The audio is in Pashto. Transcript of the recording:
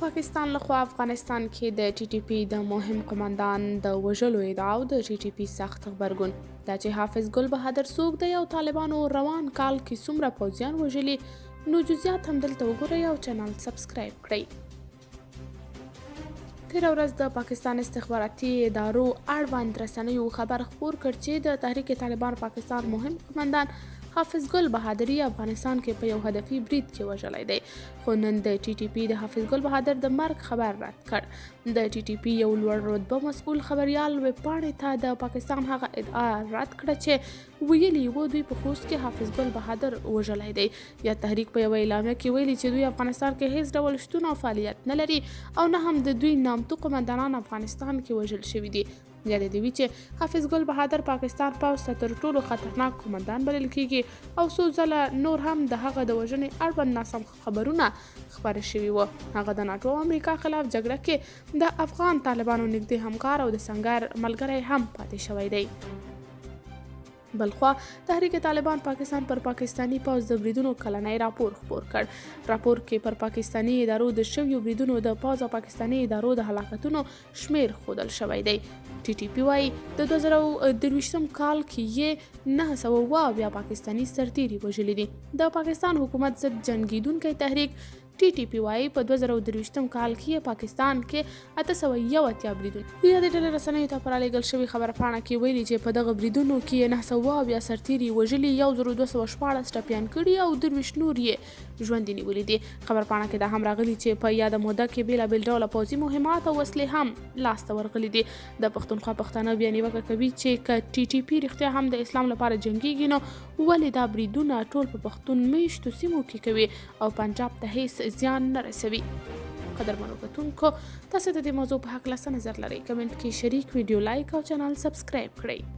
پاکستان لخوا افغانستان کې د ټي ټي پی د مهم قماندان د وژلو ادعا او د ټي ټي پی سخت غبرګون دا چې حافظ ګل بهادر څوک دی او طالبانو روان کال کې څومره پوځیان وژلي نو جزئیات هم دلته وګورئ او چینل سبسکرایب کړئ. تېره ورځ د پاکستان استخباراتي ادارو اړوند رسنیو خبر خپور کړ چې د تحریک طالبان پاکستان مهم قماندان حافظ ګل بهادري افغانستان کې په یو هدفي برید کې وژلی دی، خو نن د ټي ټي پی د حافظ ګل بهادر د مرګ خبر رد کړ. د ټي ټي پی یو لوړ رتبه مسؤل خبریال ویبپاڼې ته د پاکستان هغه ادعا رد کړه چې ویلي وو دوی په خوست کې حافظ ګل بهادر وژلی دی. یا تحریک په یوه اعلامیه کې ویلي چې دوی افغانستان کې هیڅ ډول شتون او فعالیت نه لري او نه هم د دوی نامتو قماندانان افغانستان کې وژل شوي دي. یاد دې وي چې حافظ ګل بهادر پاکستان پوځ ته تر ټولو خطرناک قماندان بلل کیږي او څو ځله نور هم د هغه د وژنې اړوند ناسم خبرونه خپاره شوي وو. هغه د ناټو او امریکا خلاف جګړه کې د افغان طالبانو نږدې همکار او د سنګر ملګری هم پاتې شوی دی. بلخوا تحریک طالبان پاکستان پر پاکستانی پوځ د بریدونو کلنی راپور خپور کړ. راپور کې پر پاکستانی ادارو د شویو بریدونو د پوځ او پاکستانی ادارو د هلاکتونو شمیر ښودل شوی دی. ټي ټي پی وايي د 2023 کال کې یې 972 پاکستانی سرتیري وژلي دي. د پاکستان حکومت ضد جنګیدونکی تحریک ټي ټي پی وايي په 2023 کال کې پاکستان کې 881 بریدونه. د ډلې رسنیو ته په رالیږل شوې خبرپاڼه کې ویلي چې په دغه بریدونو کې 972 سرتیري وژلي، 1214 ټپیان کړي او 23 نور یې ژوندي نیولي دي. خبرپاڼه کې دا هم راغلي چې په یاده موده کې بېلابېل ډوله پوځي مهمات او وسلې هم لاسته ورغلي دي. د پښتونخوا پښتانه بیا نیوکه کوي چې که ټي ټي پی رښتیا هم د اسلام لپاره جنګیږي نو ولې دا بریدونه ټول په پښتون میشتو سیمو کې کوي او پنجاب ته هیڅ زیان نه رسوي. قدرمنو کتونکو، تاسو د دې موضوع په هکله څه نظر لرئ؟ کمنټ کې شریک، ویډیو لایک او چینل سبسکرایب کړئ.